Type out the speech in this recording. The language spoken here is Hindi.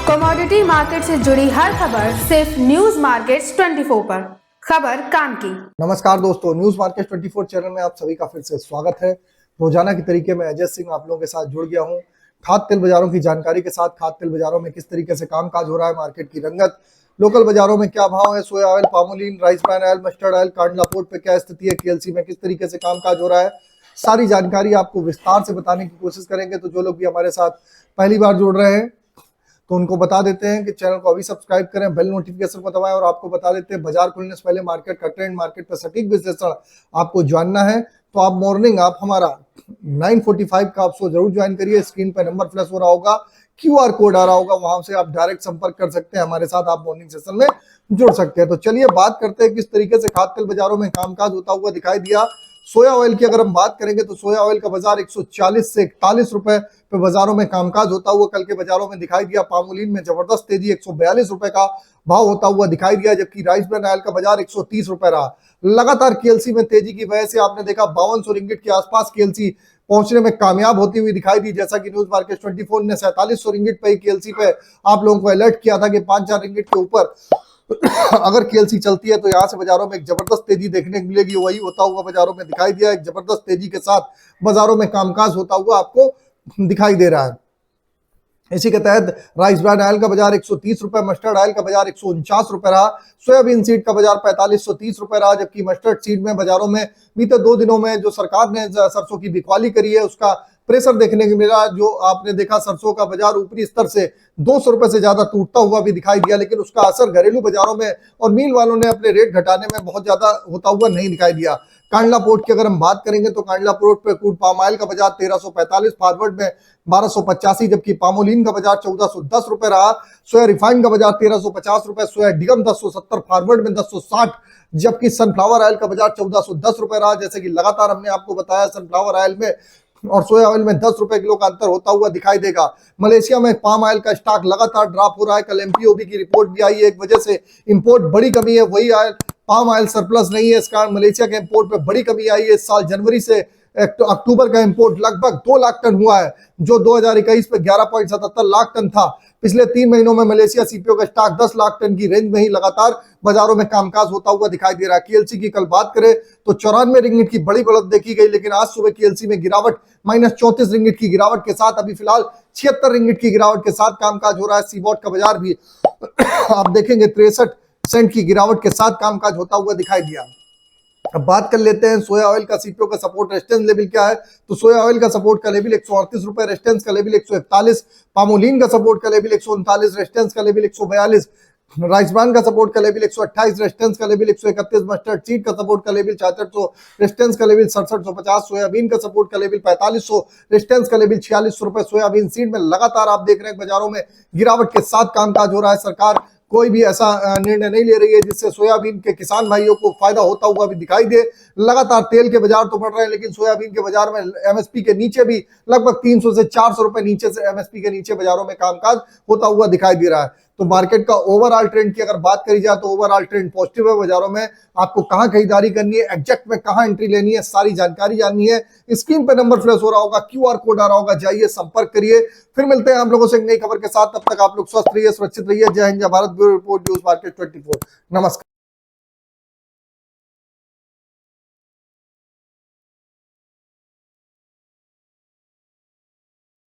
कमोडिटी मार्केट से जुड़ी हर खबर सिर्फ न्यूज मार्केट्स 24 पर। खबर काम की। नमस्कार दोस्तों, न्यूज मार्केट 24 चैनल में आप सभी का फिर से स्वागत है। रोजाना की तरीके में अजय सिंह आप लोगों के साथ जुड़ गया हूं। खाद्य तेल बाजारों की जानकारी के साथ खाद्य तेल बाजारों में किस तरीके से कामकाज हो रहा है, मार्केट की रंगत, लोकल बाजारों में क्या भाव है, सोया oil, palmolein, rice bran oil, mustard oil, Kandla port पे क्या स्थिति है, केएलसी में किस तरीके से कामकाज हो रहा है, सारी जानकारी आपको विस्तार से बताने की कोशिश करेंगे। तो जो लोग भी हमारे साथ पहली बार जुड़ रहे हैं तो उनको बता देते हैं कि चैनल को अभी सब्सक्राइब करें, बेल नोटिफिकेशन को दबाएं और आपको बता देते हैं बाजार खुलने से पहले मार्केट का ट्रेंड, मार्केट पर सटीक विश्लेषण आपको जानना है तो आप मॉर्निंग आप हमारा 9:45 का आप शो जरूर ज्वाइन करिए। स्क्रीन पर नंबर फ्लैश हो रहा होगा, QR कोड आ रहा होगा, वहां से आप डायरेक्ट संपर्क कर सकते हैं हमारे साथ, आप मॉर्निंग सेशन में जुड़ सकते हैं। तो चलिए बात करते हैं किस तरीके से खाद्य तेल बाजारों में कामकाज होता हुआ दिखाई दिया। सोया ऑयल की अगर हम बात करेंगे तो सोया ऑयल का बाजार 140 से 41 रुपए पे बाजारों में कामकाज होता हुआ कल के बाजारों में दिखाई दिया। पामोलिन में जबरदस्त तेजी 142 रुपए का भाव होता हुआ दिखाई दिया, जबकि राइस ब्रान ऑयल का बाजार 130 रुपए रहा। लगातार केएलसी में तेजी की वजह से आपने देखा 5200 रिंगिट के आसपास केएलसी पहुंचने में कामयाब होती हुई दिखाई दी। जैसा कि न्यूज मार्केट 24 ने 4700 रिंगिट पे केएलसी पे आप लोगों को अलर्ट किया था कि 5-4 रिंगिट के ऊपर अगर केएलसी चलती है तो यहां से बाजारों में एक जबरदस्त तेजी देखने को मिलेगी। वही होता हुआ बाजारों में दिखाई दिया, एक जबरदस्त तेजी के साथ बाजारों में कामकाज होता हुआ आपको दिखाई दे रहा है। इसी के तहत राइस ब्रान ऑयल का बाजार 130 रुपए, मस्टर्ड ऑयल का बाजार 149 रुपए रहा। सोयाबीन सीड का बाजार 4530 रुपए रहा, जबकि मस्टर्ड सीड में बाजारों में बीते 2 दिनों में जो सरकार ने सरसों की बिकवाली करी है उसका प्रेशर देखने को मिला। जो आपने देखा सरसों का बाजार ऊपरी स्तर से 200 रुपए से ज्यादा टूटता हुआ भी दिखाई दिया, लेकिन उसका असर घरेलू बाजारों में और मिल वालों ने अपने रेट घटाने में बहुत ज्यादा होता हुआ नहीं दिखाई दिया। कांडला पोर्ट की अगर हम बात करेंगे तो कांडला पोर्ट पे क्रूड पाम ऑयल का बाजार 1345, फॉरवर्ड में 1285, जबकि पामोलिन का बाजार 1410 रुपए रहा। सोया रिफाइंड का बाजार 1350 रुपए, सोया डिगम 1070, फॉरवर्ड में 1060, जबकि सनफ्लावर ऑयल का बाजार 1410 रुपए रहा। जैसे कि लगातार हमने आपको बताया सनफ्लावर ऑयल में और सोया ऑयल में 10 रुपए किलो का अंतर होता हुआ दिखाई देगा। मलेशिया में पाम ऑयल का स्टॉक लगातार ड्रॉप हो रहा है। कल एमपीओबी की रिपोर्ट भी आई है, एक वजह से इंपोर्ट बड़ी कमी है, वही ऑयल पाम ऑयल सरप्लस नहीं है, इस कारण मलेशिया के इंपोर्ट में बड़ी कमी आई है। इस साल जनवरी से अक्टूबर का इंपोर्ट लगभग 2 लाख टन हुआ है, जो 2021 पे 11.77 लाख टन था। पिछले 3 महीनों में मलेशिया सीपीओ का स्टॉक 10 लाख टन की रेंज में ही लगातार बाजारों में कामकाज होता हुआ दिखाई दे रहा है। केएलसी की कल बात करें तो 94 रिंगिट की बड़ी बढ़त देखी गई, लेकिन आज सुबह केएलसी में गिरावट -34 रिंगिट की गिरावट के साथ अभी फिलहाल 76 रिंगिट की गिरावट के साथ कामकाज हो रहा है। सीबॉट का बाजार भी आप देखेंगे 63 सेंट की गिरावट के साथ कामकाज होता हुआ दिखाई दिया। अब बात कर लेते हैं सोया ऑयल का सीपीओ का सपोर्ट रेजिस्टेंस लेवल क्या है। तो सोया ऑयल का सपोर्ट का लेवल 138 रुपए, रेजिस्टेंस का लेवल 141, पामोलिन का सपोर्ट का लेवल 139, रेजिस्टेंस का लेवल 142, राइस ब्रान का सपोर्ट का लेवल 128, रेजिस्टेंस का लेवल 131, मस्टर्ड सीड का सपोर्ट का लेवल 6600, रेजिस्टेंस का लेवल 6750, सोयाबीन का सपोर्ट का लेवल 4500, रेजिस्टेंस का लेवल 4600 रुपए। सोयाबीन सीड में लगातार आप देख रहे हैं बाजारों में गिरावट के साथ कामकाज हो रहा है। सरकार कोई भी ऐसा निर्णय नहीं ले रही है जिससे सोयाबीन के किसान भाइयों को फायदा होता हुआ भी दिखाई दे। लगातार तेल के बाजार तो बढ़ रहे हैं, लेकिन सोयाबीन के बाजार में एमएसपी के नीचे भी लगभग 300 से 400 रुपए नीचे से एमएसपी के नीचे बाजारों में कामकाज होता हुआ दिखाई दे रहा है। तो मार्केट का ओवरऑल ट्रेंड की अगर बात करी जाए तो ओवरऑल ट्रेंड पॉजिटिव है। बाजारों में आपको कहां खरीदारी करनी है, एग्जैक्ट में कहां एंट्री लेनी है, सारी जानकारी जाननी है। स्क्रीन पर नंबर फ्लैश हो रहा होगा, QR कोड आ रहा होगा, जाइए संपर्क करिए। फिर मिलते हैं आप लोगों से एक नई खबर के साथ, तब तक आप लोग स्वस्थ रहिए, सुरक्षित रहिए। जय हिंद, जय Bharat. Bureau report, news market 24। नमस्कार।